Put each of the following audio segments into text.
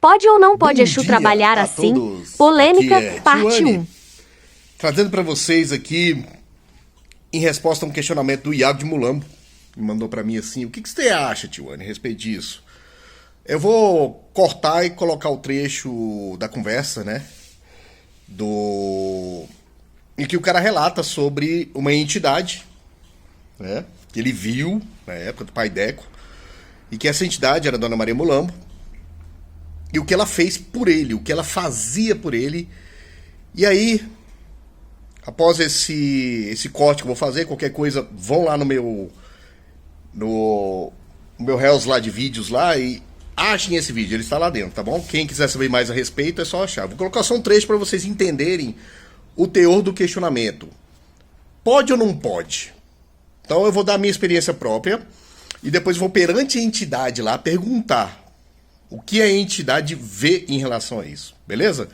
Pode ou não pode Bom Exu dia trabalhar a assim? todos. Polêmica, Aqui é parte Tiwane, 1. trazendo para vocês aqui, em resposta a um questionamento do Iago de Mulambo, que mandou para mim assim: o que você acha, Tiwane, a respeito disso? Eu vou cortar e colocar o trecho da conversa, né? Em que o cara relata sobre uma entidade, né? Que ele viu na época do Pai Deco, e que essa entidade era a Dona Maria Mulambo, e o que ela fez por ele, o que ela fazia por ele. E aí, após esse corte que eu vou fazer, qualquer coisa, vão lá no meu Reels lá de vídeos lá e achem esse vídeo, ele está lá dentro, tá bom? Quem quiser saber mais a respeito é só achar. Vou colocar só um trecho para vocês entenderem o teor do questionamento. Pode ou não pode? Então eu vou dar a minha experiência própria e depois vou perante a entidade lá perguntar o que a entidade vê em relação a isso, beleza?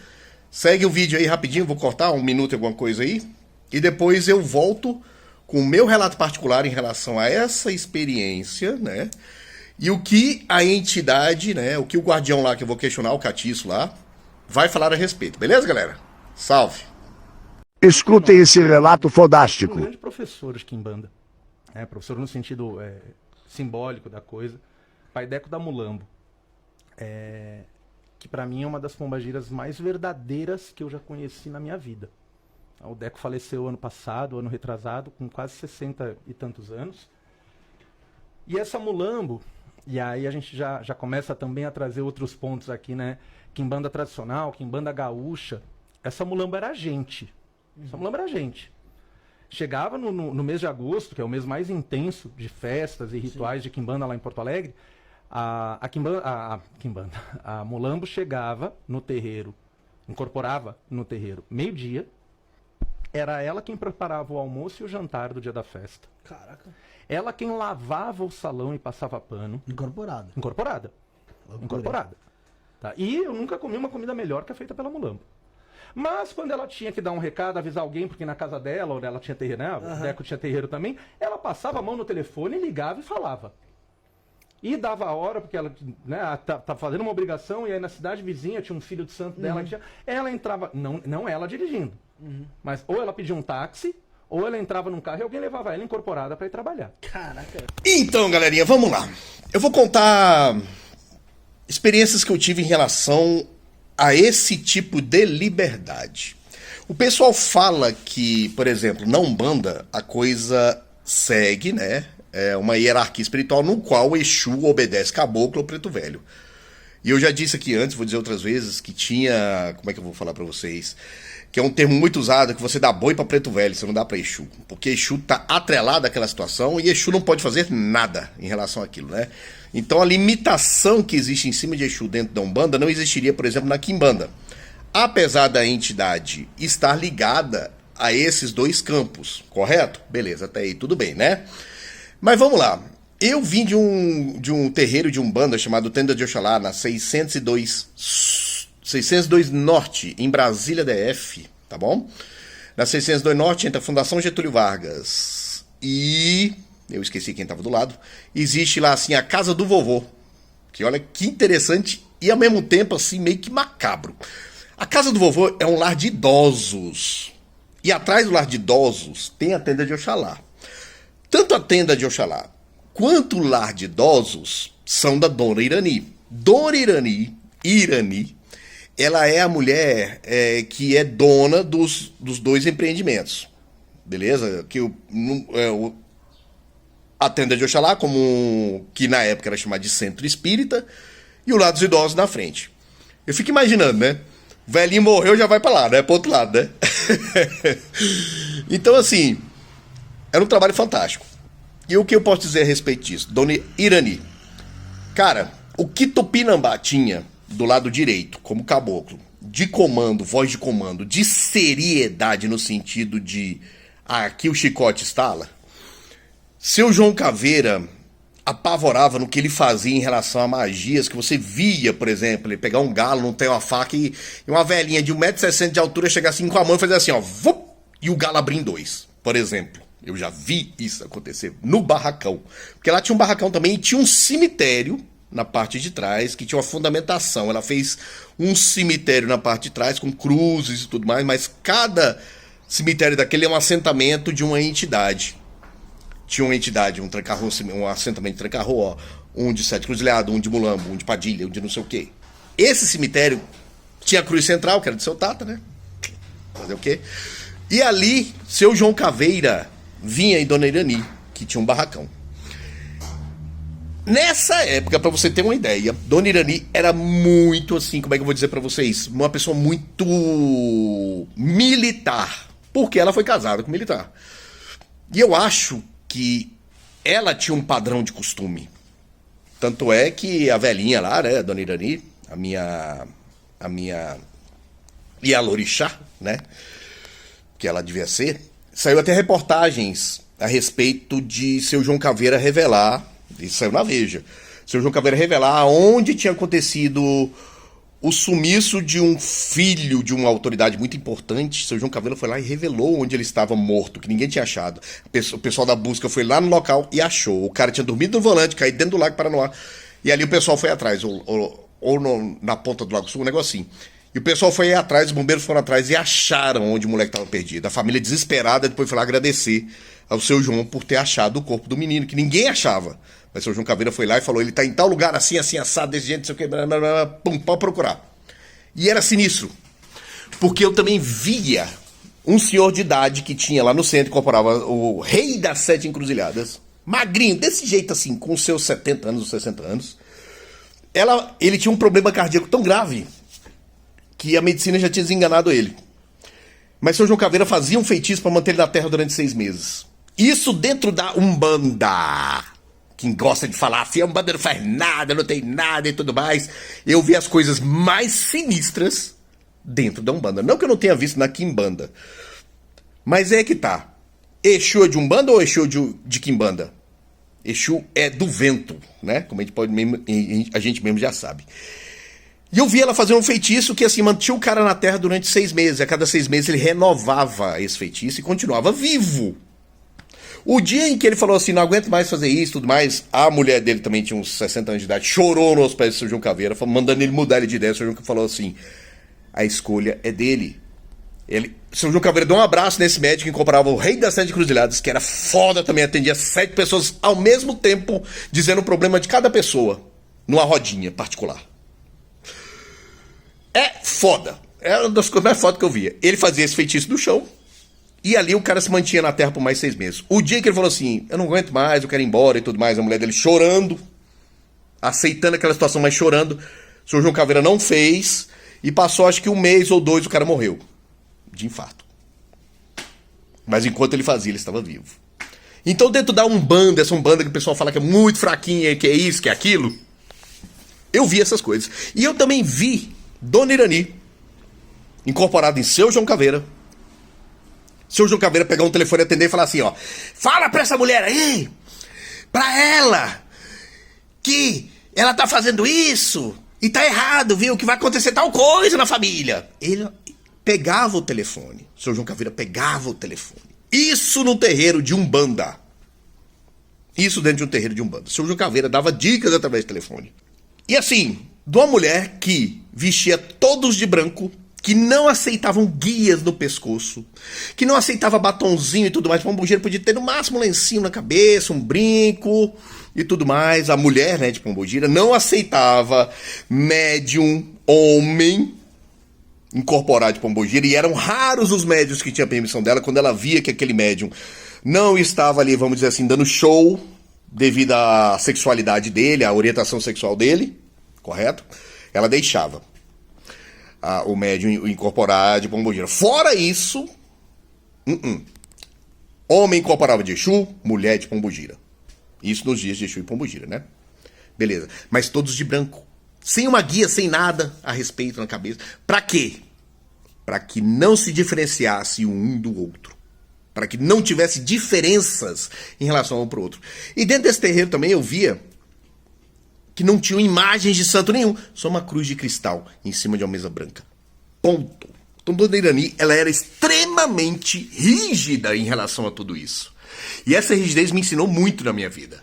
Segue o vídeo aí rapidinho, vou cortar 1 minuto e alguma coisa aí, e depois eu volto com o meu relato particular em relação a essa experiência, né? E o que a entidade, né? O que o guardião lá, que eu vou questionar, o catiço lá, vai falar a respeito, beleza, galera? Salve! Escutem esse relato Um fodástico. grande professor de Quimbanda. Professor no sentido simbólico da coisa. Pai Deco da Mulambo. Que pra mim é uma das pombagiras mais verdadeiras que eu já conheci na minha vida. O Deco faleceu ano passado, ano retrasado, com quase 60 e tantos anos. E essa Mulambo, e aí a gente já começa também a trazer outros pontos aqui, né? Quimbanda tradicional, Quimbanda gaúcha. Essa Mulambo era gente. Essa Mulambo era gente. Chegava no mês de agosto, que é o mês mais intenso de festas e rituais de Quimbanda lá em Porto Alegre, a Mulambo chegava no terreiro, incorporava no terreiro meio-dia, era ela quem preparava o almoço e o jantar do dia da festa. Caraca. Ela quem lavava o salão e passava pano. Incorporado. Incorporada. Loucura. Incorporada. Tá? E eu nunca comi uma comida melhor que a feita pela Mulambo. Mas quando ela tinha que dar um recado, avisar alguém, porque na casa dela, ou ela tinha terreiro, né? O Deco tinha terreiro também, ela passava a mão no telefone, ligava e falava. E dava a hora, porque ela tá fazendo uma obrigação, e aí na cidade vizinha tinha um filho de santo dela, que ela entrava, não ela dirigindo, mas ou ela pedia um táxi, ou ela entrava num carro e alguém levava ela incorporada para ir trabalhar. Caraca. Então, galerinha, vamos lá. Eu vou contar experiências que eu tive em relação a esse tipo de liberdade. O pessoal fala que, por exemplo, na Umbanda, a coisa segue, né? É uma hierarquia espiritual no qual o Exu obedece caboclo ou preto velho. E eu já disse aqui antes, vou dizer outras vezes, que tinha... Como é que eu vou falar pra vocês? Que é um termo muito usado, que você dá boi pra preto velho, você não dá pra Exu. Porque Exu tá atrelado àquela situação e Exu não pode fazer nada em relação àquilo, né? Então a limitação que existe em cima de Exu dentro da Umbanda não existiria, por exemplo, na Quimbanda. Apesar da entidade estar ligada a esses dois campos, correto? Beleza, até aí tudo bem, né? Mas vamos lá. Eu vim de um terreiro de Umbanda chamado Tenda de Oxalá, na 602 Norte, em Brasília DF, tá bom? Na 602 Norte, entre a Fundação Getúlio Vargas e... eu esqueci quem estava do lado. Existe lá, assim, a Casa do Vovô. Que olha que interessante e, ao mesmo tempo, assim, meio que macabro. A Casa do Vovô é um lar de idosos. E atrás do lar de idosos tem a Tenda de Oxalá. Tanto a Tenda de Oxalá quanto o lar de idosos são da Dona Irani. Dona Irani, ela é a mulher que é dona dos dois empreendimentos. Beleza? A Tenda de Oxalá, que na época era chamada de Centro Espírita, e o lado dos idosos na frente. Eu fico imaginando, né? O velhinho morreu, já vai pra lá, né? Pro outro lado, né? Então, assim, era um trabalho fantástico. E o que eu posso dizer a respeito disso? Dona Irani. Cara, o que Tupinambá tinha do lado direito, como caboclo, de comando, voz de comando, de seriedade no sentido de aqui o chicote estala, seu João Caveira apavorava no que ele fazia em relação a magias que você via, por exemplo, ele pegar um galo, não tem uma faca e uma velhinha de 1,60 m de altura chegar assim com a mão e fazer assim, ó, vup, e o galo abrir em dois, por exemplo. Eu já vi isso acontecer no barracão. Porque lá tinha um barracão também e tinha um cemitério na parte de trás, que tinha uma fundamentação. Ela fez um cemitério na parte de trás, com cruzes e tudo mais, mas cada cemitério daquele é um assentamento de uma entidade. Tinha uma entidade, um assentamento de Trancarro, um de Sete Cruzilhados, um de Mulambo, um de Padilha, um de não sei o quê. Esse cemitério tinha a cruz central, que era de seu Tata, né? Fazer o quê? E ali, seu João Caveira vinha em Dona Irani, que tinha um barracão. Nessa época, pra você ter uma ideia, Dona Irani era muito assim, como é que eu vou dizer pra vocês? Uma pessoa muito militar, porque ela foi casada com militar. E eu acho que ela tinha um padrão de costume. Tanto é que a velhinha lá, né, Dona Irani, a minha Ialorixá, né, que ela devia ser, saiu até reportagens a respeito de seu João Caveira revelar, isso saiu na Veja, seu João Caveira revelar onde tinha acontecido o sumiço de um filho de uma autoridade muito importante. Seu João Caveira foi lá e revelou onde ele estava morto, que ninguém tinha achado. O pessoal da busca foi lá no local e achou. O cara tinha dormido no volante, caído dentro do Lago Paranoá, e ali o pessoal foi atrás, na ponta do Lago Sul, um negocinho. E o pessoal foi atrás, os bombeiros foram atrás e acharam onde o moleque estava perdido. A família desesperada depois foi lá agradecer ao seu João por ter achado o corpo do menino, que ninguém achava. Mas o seu João Caveira foi lá e falou, ele está em tal lugar, assim, assim, assado, desse jeito, não sei o que, blá, blá, blá, pum, pode procurar. E era sinistro, porque eu também via um senhor de idade que tinha lá no centro, incorporava o rei das 7 encruzilhadas, magrinho, desse jeito assim, com seus 70 anos, 60 anos. Ele tinha um problema cardíaco tão grave que a medicina já tinha desenganado ele. Mas o seu João Caveira fazia um feitiço para manter ele na terra durante 6 meses. Isso dentro da Umbanda. Quem gosta de falar assim, a Umbanda não faz nada, não tem nada e tudo mais. Eu vi as coisas mais sinistras dentro da Umbanda. Não que eu não tenha visto na Quimbanda. Mas é que tá. Exu é de Umbanda ou Exu de Quimbanda? Exu é do vento, né? Como a gente mesmo já sabe. E eu vi ela fazer um feitiço que assim mantinha o cara na terra durante 6 meses. A cada 6 meses ele renovava esse feitiço e continuava vivo. O dia em que ele falou assim, não aguento mais fazer isso e tudo mais, a mulher dele também tinha uns 60 anos de idade, chorou nos pés do seu João Caveira, mandando ele mudar de ideia. O seu João falou assim, a escolha é dele. O seu João Caveira deu um abraço nesse médico que incorporava o rei das 7 encruzilhadas, que era foda também, atendia 7 pessoas ao mesmo tempo, dizendo o problema de cada pessoa, numa rodinha particular. É foda. É uma das coisas mais fodas que eu via. Ele fazia esse feitiço no chão, e ali o cara se mantinha na terra por mais 6 meses. O dia que ele falou assim, eu não aguento mais, eu quero ir embora e tudo mais, a mulher dele chorando, aceitando aquela situação, mas chorando, o senhor João Caveira não fez, e passou acho que 1 mês ou 2, o cara morreu de infarto. Mas enquanto ele fazia, ele estava vivo. Então dentro da Umbanda, essa Umbanda que o pessoal fala que é muito fraquinha, que é isso, que é aquilo, eu vi essas coisas. E eu também vi Dona Irani incorporada em seu João Caveira. Seu João Caveira pegar um telefone, atender e falar assim, ó, fala pra essa mulher aí, pra ela, que ela tá fazendo isso e tá errado, viu, que vai acontecer tal coisa na família. Ele pegava o telefone, seu João Caveira pegava o telefone. Isso no terreiro de Umbanda. Isso dentro de um terreiro de Umbanda. Seu João Caveira dava dicas através do telefone. E assim, de uma mulher que vestia todos de branco, que não aceitavam guias no pescoço, que não aceitava batonzinho e tudo mais. Pombogira podia ter no máximo um lencinho na cabeça, um brinco e tudo mais. A mulher, né, de Pombogira não aceitava médium homem incorporado de Pombogira, e eram raros os médiums que tinham permissão dela. Quando ela via que aquele médium não estava ali, vamos dizer assim, dando show devido à sexualidade dele, à orientação sexual dele, correto? Ela deixava o médium incorporado de Pombogira. Fora isso, homem incorporava de Exu, mulher de Pombogira. Isso nos dias de Exu e Pombogira, né? Beleza. Mas todos de branco. Sem uma guia, sem nada a respeito na cabeça. Pra quê? Pra que não se diferenciasse um do outro. Para que não tivesse diferenças em relação um pro outro. E dentro desse terreiro também eu via que não tinham imagens de santo nenhum, só uma cruz de cristal em cima de uma mesa branca. Ponto. Então, Dona Irani, ela era extremamente rígida em relação a tudo isso. E essa rigidez me ensinou muito na minha vida.